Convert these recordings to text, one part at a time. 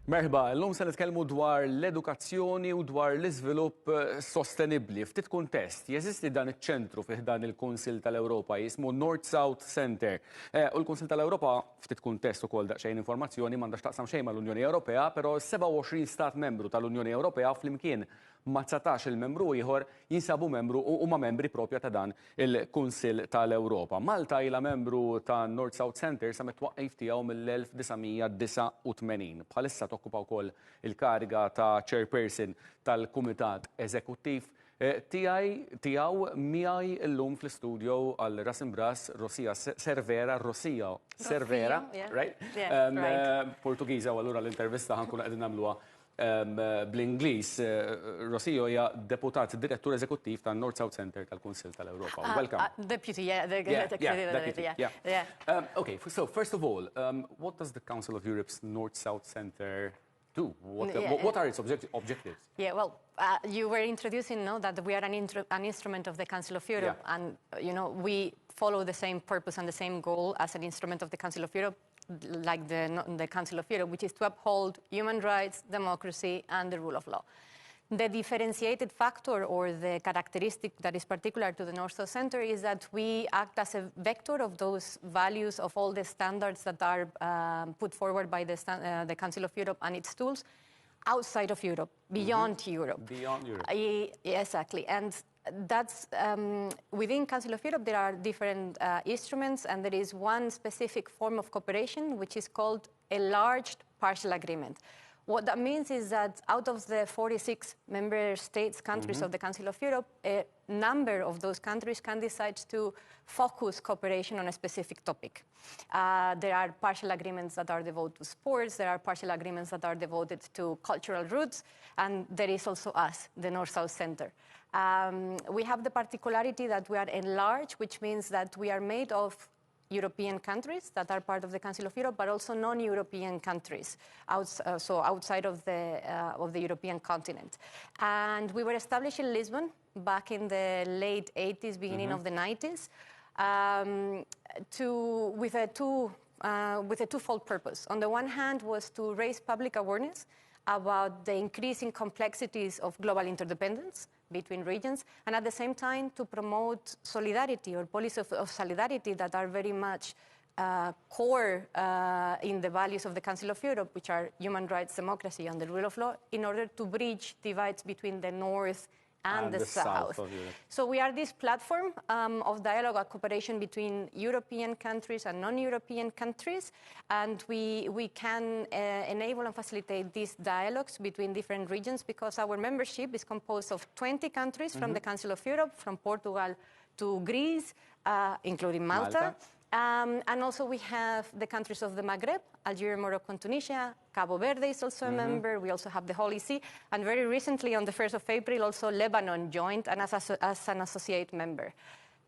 Merħba, l-lum se nitkellmu dwar l-edukazzjoni u dwar l-iżvilupp sostenibbli. Ftit kuntest, jeżisti dan iċ-ċentru fih dan il-Kunsill tal-Ewropa jismu North-South Center. U l-Kunsill tal-Ewropa ftit kuntest ukoll daqsxejn informazzjoni m'għandax taqsam xejn mal-Unjoni Ewropea, però 27 stat membru tal-Unjoni Ewropea flimkien ma' 19 il-membru ieħor jinsabu membru u huma membri propja ta' dan il-Kunsill tal-Ewropa. Malta ilha membru ta' North-South Center sa mit-twaqqif tiegħu mill-1989. Bħalissa tokkupa wkoll il-kariga ta' chairperson tal-Kumitat Eżekuttiv tiegħu miegħi llum fl-istudio għal RASimbRAS Rocio Cervera, right? Portugiża u allura l-intervista ħankun qegħdin nagħmluha bl-Ingliż. Rocio hija Deputat Direttur Eżekuttiv tan North-South Center tal-Kunsill tal-Ewropa. Welcome. Deputy, Okay, so first of all, what does the Council of Europe's North-South Center do? What are its objectives? Yeah, well, you were introducing that we are an instrument of the Council of Europe, and we follow the same purpose and the same goal as an instrument of the Council of Europe, like the Council of Europe, which is to uphold human rights, democracy, and the rule of law. The differentiated factor or the characteristic that is particular to the North-South Center is that we act as a vector of those values of all the standards that are put forward by the Council of Europe and its tools outside of Europe, beyond Europe. Beyond Europe. Exactly. And that's within Council of Europe there are different instruments, and there is one specific form of cooperation which is called enlarged partial agreement. What that means is that out of the 46 member states, countries of the Council of Europe, a number of those countries can decide to focus cooperation on a specific topic. There are partial agreements that are devoted to sports, there are partial agreements that are devoted to cultural roots, and there is also us, the North-South Center. We have the particularity that we are enlarged, which means that we are made of European countries that are part of the Council of Europe, but also non-European countries, so outside of the European continent. And we were established in Lisbon back in the late 80s, beginning of the 90s, with a twofold purpose. On the one hand was to raise public awareness about the increasing complexities of global interdependence between regions, and at the same time to promote solidarity or policies of solidarity that are very much core in the values of the Council of Europe, which are human rights, democracy, and the rule of law, in order to bridge divides between the North and the South. So we are this platform of dialogue and cooperation between European countries and non-European countries, and we can enable and facilitate these dialogues between different regions because our membership is composed of 20 countries from the Council of Europe, from Portugal to Greece, including Malta. And also we have the countries of the Maghreb, Algeria, Morocco, and Tunisia. Cabo Verde is also a member. We also have the Holy See. And very recently, on the 1st of April, also Lebanon joined and as an associate member.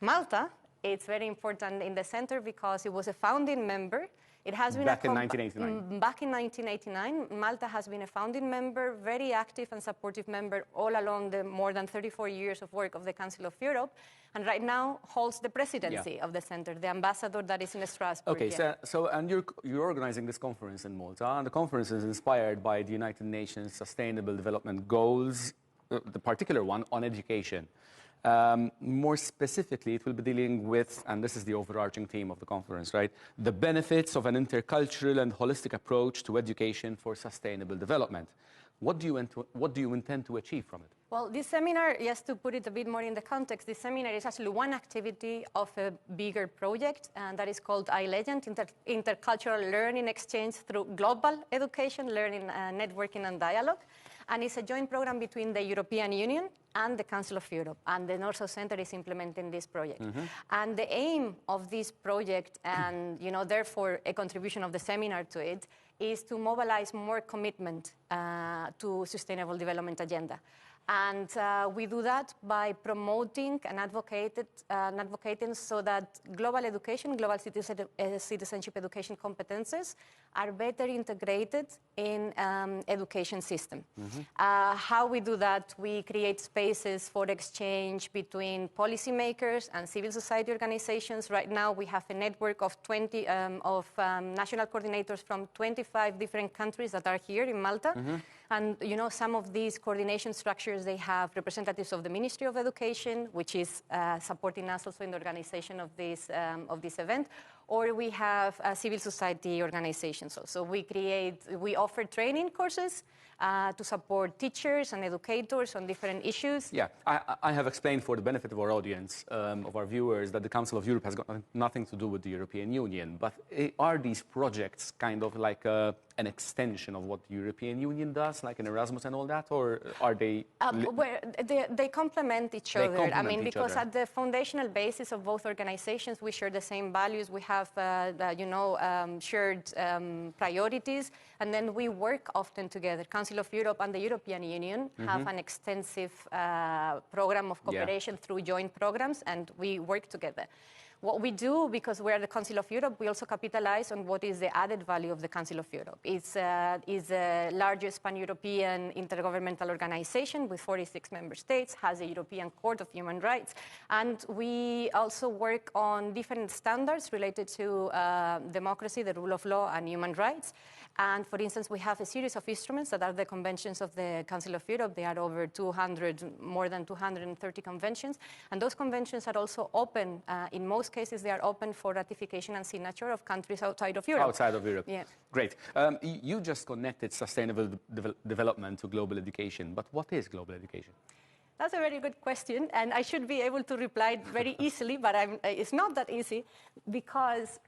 Malta, it's very important in the center because it was a founding member. It has been back in 1989. Back in 1989, Malta has been a founding member, very active and supportive member all along the more than 34 years of work of the Council of Europe, and right now holds the presidency of the center, the ambassador that is in Strasbourg. Okay, and you're organizing this conference in Malta, and the conference is inspired by the United Nations Sustainable Development Goals, the particular one on education. More specifically, it will be dealing with, and this is the overarching theme of the conference, right? The benefits of an intercultural and holistic approach to education for sustainable development. What do you intend to achieve from it? Well, this seminar, just to put it a bit more in the context, this seminar is actually one activity of a bigger project, and that is called iLegend, Intercultural Learning Exchange through Global Education, Learning, Networking and Dialogue. And it's a joint program between the European Union and the Council of Europe, and the North-South Center is implementing this project. And the aim of this project, and therefore a contribution of the seminar to it, is to mobilize more commitment to Sustainable Development Agenda. And we do that by promoting and advocating so that global education, global citizenship education competences are better integrated in education system. How we do that, we create spaces for exchange between policymakers and civil society organizations. Right now, we have a network of 20 national coordinators from 25 different countries that are here in Malta. And, you know, some of these coordination structures, they have representatives of the Ministry of Education, which is supporting us also in the organization of this event, or we have civil society organizations. So we offer training courses to support teachers and educators on different issues. Yeah, I have explained for the benefit of our audience, of our viewers, that the Council of Europe has got nothing to do with the European Union. But are these projects kind of like an extension of what the European Union does, like in Erasmus and all that, or are they? They complement each other. Complement I mean, each because other. at the foundational basis of both organizations, we share the same values. We have, shared priorities, and then we work often together. Council of Europe and the European Union have an extensive program of cooperation through joint programs, and we work together. What we do, because we're the Council of Europe, we also capitalize on what is the added value of the Council of Europe. It's the largest pan-European intergovernmental organization with 46 member states, has a European Court of Human Rights, and we also work on different standards related to democracy, the rule of law, and human rights. And for instance, we have a series of instruments that are the conventions of the Council of Europe. They are over 200, more than 230 conventions. And those conventions are also open. In most cases, they are open for ratification and signature of countries outside of Europe. Outside of Europe. Yeah. Great. You just connected sustainable development to global education. But what is global education? That's a very good question. And I should be able to reply very easily, but it's not that easy because,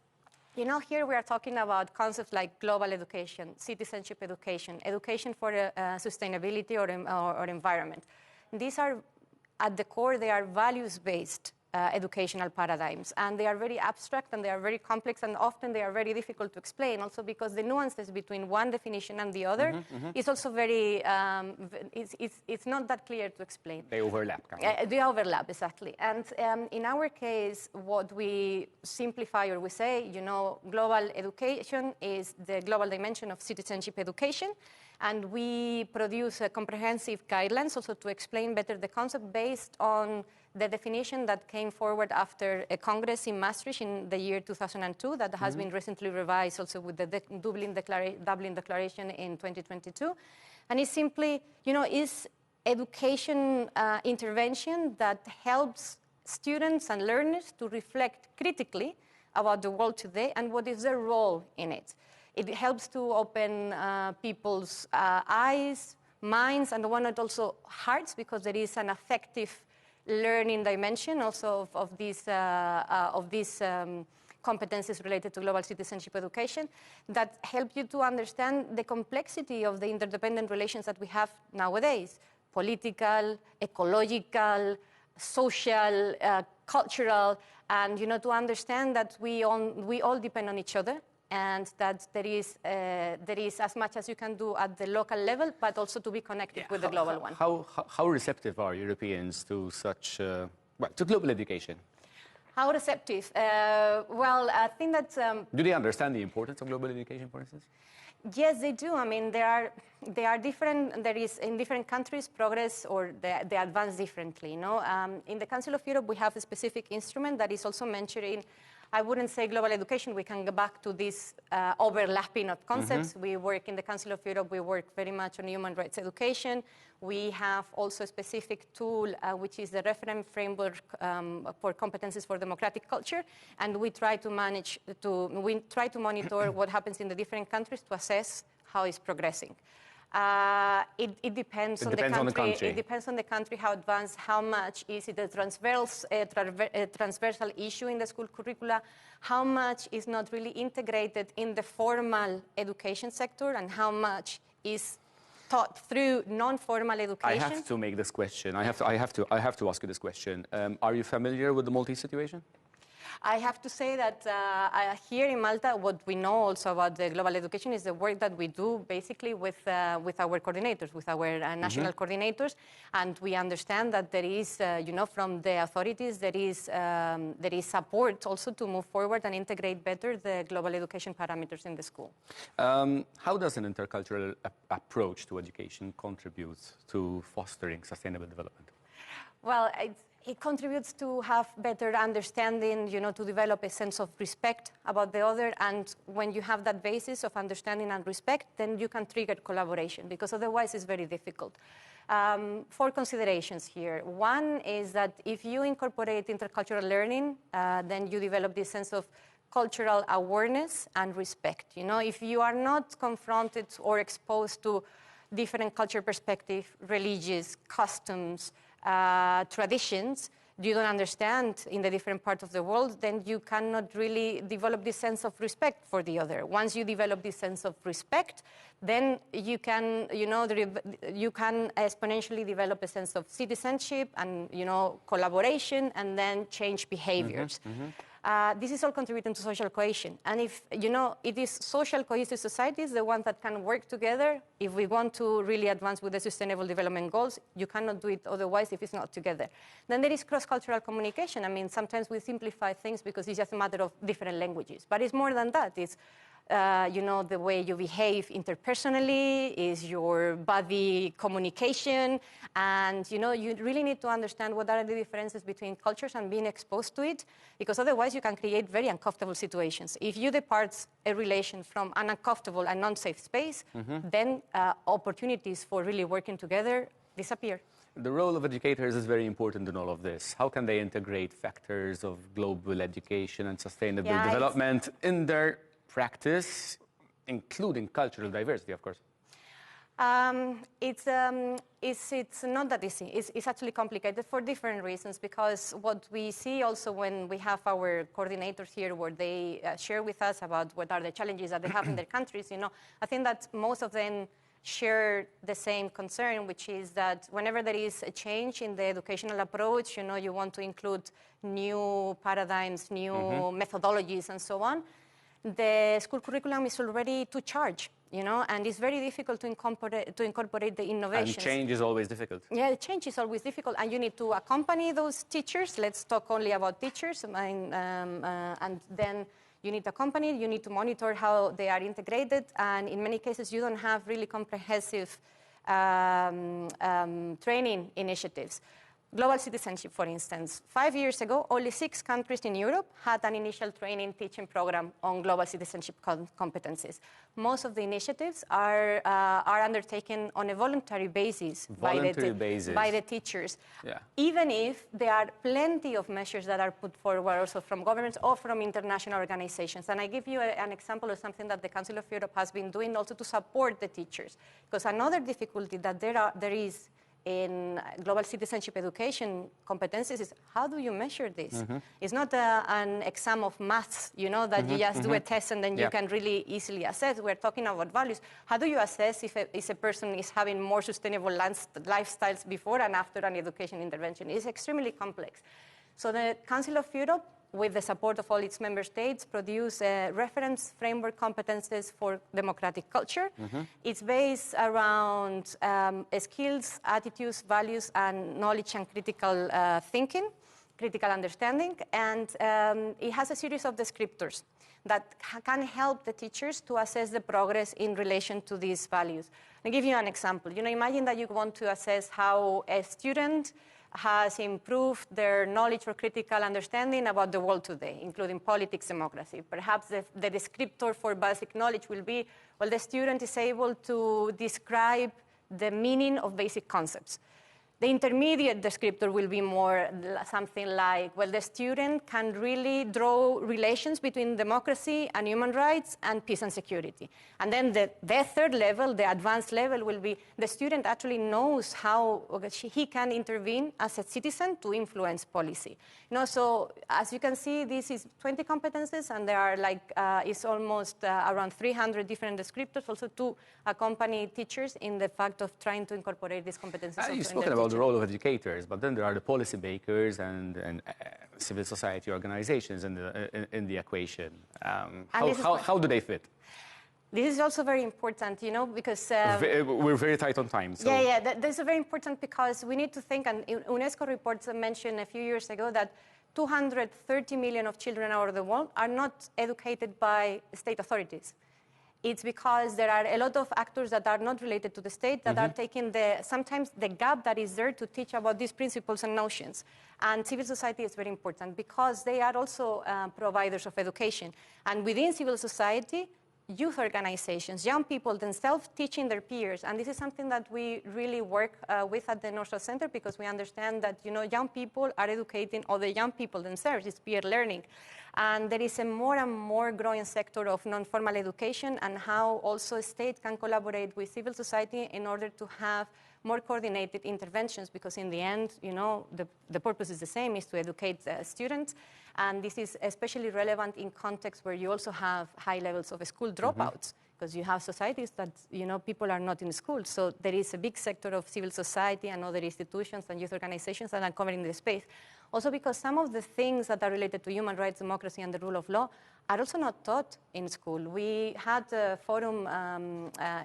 you know, here we are talking about concepts like global education, citizenship education, education for sustainability or environment. These are, at the core, they are values-based educational paradigms, and they are very abstract and they are very complex, and often they are very difficult to explain, also because the nuances between one definition and the other is also very, it's not that clear to explain. They overlap, kind of. They overlap, exactly. And in our case, what we simplify or we say, you know, global education is the global dimension of citizenship education, and we produce a comprehensive guidelines also to explain better the concept based on the definition that came forward after a Congress in Maastricht in the year 2002 that has been recently revised also with the Dublin Declaration in 2022. And it's simply, you know, is education intervention that helps students and learners to reflect critically about the world today and what is their role in it. It helps to open people's eyes, minds, and one and also hearts, because there is an affective learning dimension also of these competencies related to global citizenship education that help you to understand the complexity of the interdependent relations that we have nowadays: political, ecological, social, cultural, and, you know, to understand that we all depend on each other, and that there is as much as you can do at the local level, but also to be connected with the global one. How receptive are Europeans to such, to global education? How receptive? Well, I think that... do they understand the importance of global education, for instance? Yes, they do. I mean, they are different. There is, in different countries, progress or they advance differently, you know? In the Council of Europe, we have a specific instrument that is also mentioning, I wouldn't say global education. We can go back to this overlapping of concepts. We work in the Council of Europe, we work very much on human rights education. We have also a specific tool, which is the reference framework for competencies for democratic culture. And we try to monitor what happens in the different countries to assess how it's progressing. It depends on the country. It depends on the country, how advanced, how much is it a transversal issue in the school curricula, how much is not really integrated in the formal education sector, and how much is taught through non-formal education. I have to make this question. I have to ask you this question. Are you familiar with the Maltese situation? I have to say that here in Malta, what we know also about the global education is the work that we do basically with our coordinators, with our national coordinators, and we understand that there is, from the authorities, there is support also to move forward and integrate better the global education parameters in the school. How does an intercultural approach to education contribute to fostering sustainable development? Well, it contributes to have better understanding, to develop a sense of respect about the other. And when you have that basis of understanding and respect, then you can trigger collaboration, because otherwise it's very difficult. 4 considerations here. One is that if you incorporate intercultural learning, then you develop this sense of cultural awareness and respect. If you are not confronted or exposed to different culture perspectives, religious customs, traditions, you don't understand in the different parts of the world, then you cannot really develop this sense of respect for the other. Once you develop this sense of respect, then you can, you can exponentially develop a sense of citizenship and, collaboration, and then change behaviors. This is all contributing to social cohesion. And if, it is social cohesive societies, the ones that can work together, if we want to really advance with the Sustainable Development Goals, you cannot do it otherwise if it's not together. Then there is cross-cultural communication. I mean, sometimes we simplify things because it's just a matter of different languages. But it's more than that. It's the way you behave interpersonally, is your body communication, and you really need to understand what are the differences between cultures and being exposed to it, because otherwise you can create very uncomfortable situations. If you depart a relation from an uncomfortable and non-safe space, then opportunities for really working together disappear. The role of educators is very important in all of this. How can they integrate factors of global education and sustainable development in their practice, including cultural diversity, of course? It's not that easy. It's actually complicated for different reasons, because what we see also when we have our coordinators here, where they share with us about what are the challenges that they have in their countries, I think that most of them share the same concern, which is that whenever there is a change in the educational approach, you want to include new paradigms, new methodologies, and so on. The school curriculum is already too charged, and it's very difficult to incorporate the innovations. And change is always difficult. Yeah, change is always difficult, and you need to accompany those teachers. Let's talk only about teachers, and then you need to accompany, you need to monitor how they are integrated, and in many cases you don't have really comprehensive training initiatives. Global citizenship, for instance. 5 years ago, only 6 countries in Europe had an initial training teaching program on global citizenship competencies. Most of the initiatives are undertaken on a voluntary basis, by the teachers. Yeah. Even if there are plenty of measures that are put forward also from governments or from international organizations. And I give you an example of something that the Council of Europe has been doing also to support the teachers. Because another difficulty that there is in global citizenship education competencies is, how do you measure this? It's not an exam of maths, that you just do a test and then you can really easily assess. We're talking about values. How do you assess if a person is having more sustainable lifestyles before and after an education intervention? It's extremely complex. So the Council of Europe, with the support of all its member states, produce a reference framework competences for democratic culture. It's based around skills, attitudes, values, and knowledge and critical thinking, critical understanding, and it has a series of descriptors that can help the teachers to assess the progress in relation to these values. I'll give you an example. Imagine that you want to assess how a student has improved their knowledge or critical understanding about the world today, including politics, democracy. Perhaps the descriptor for basic knowledge will be, well, the student is able to describe the meaning of basic concepts. The intermediate descriptor will be more something like, well, the student can really draw relations between democracy and human rights and peace and security. And then the third level, the advanced level, will be the student actually knows how he can intervene as a citizen to influence policy. So as you can see, this is 20 competences, and there are it's almost around 300 different descriptors also to accompany teachers in the fact of trying to incorporate these competences. You've spoken about the role of educators, but then there are the policy makers and civil society organizations in the equation. How do they fit? This is also very important, you know, because... we're very tight on time. So. This is very important because we need to think, and UNESCO reports mentioned a few years ago that 230 million of children around the world are not educated by state authorities. It's because there are a lot of actors that are not related to the state that are taking sometimes the gap that is there to teach about these principles and notions. And civil society is very important because they are also providers of education. And within civil society, youth organizations, young people themselves teaching their peers. And this is something that we really work with at the Rocio Center because we understand that, you know, young people are educating other young people themselves. It's peer learning. And there is a more and more growing sector of non-formal education and how also state can collaborate with civil society in order to have more coordinated interventions because in the end, you know, the purpose is the same, is to educate students. And this is especially relevant in contexts where you also have high levels of school dropouts because you have societies that, you know, people are not in school. So there is a big sector of civil society and other institutions and youth organizations that are covering the space. Also because some of the things that are related to human rights, democracy, and the rule of law are also not taught in school. We had a forum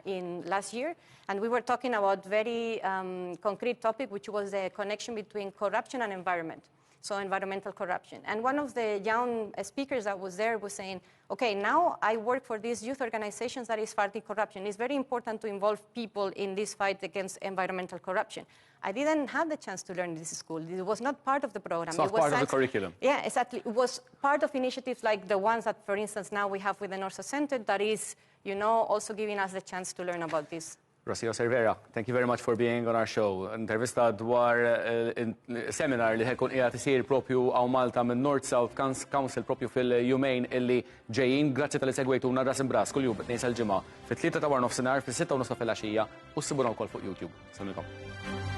in last year, and we were talking about very concrete topic, which was the connection between corruption and environment. So environmental corruption. And one of the young speakers that was there was saying, okay, now I work for these youth organizations that is fighting corruption. It's very important to involve people in this fight against environmental corruption. I didn't have the chance to learn in this school. It was not part of the program. It's not part of the curriculum. Yeah, exactly. It was part of initiatives like the ones that, for instance, now we have with the Rocio Center that is, you know, also giving us the chance to learn about this. Rocio Cervera, thank you very much for being on our show. Intervista dwar seminar li ħekun qiegħed isir propju għaw Malta minn North-South Council propju fil-jumejn illi ġejjin grazzi tal-li segwejtuna RASimbRAS kull jum it-tnejn sal-ġimgħa fit-3 ta' war nofsinhar fis-6 u nofs filgħaxija u ssibuna wkoll fuq YouTube. Salmikom.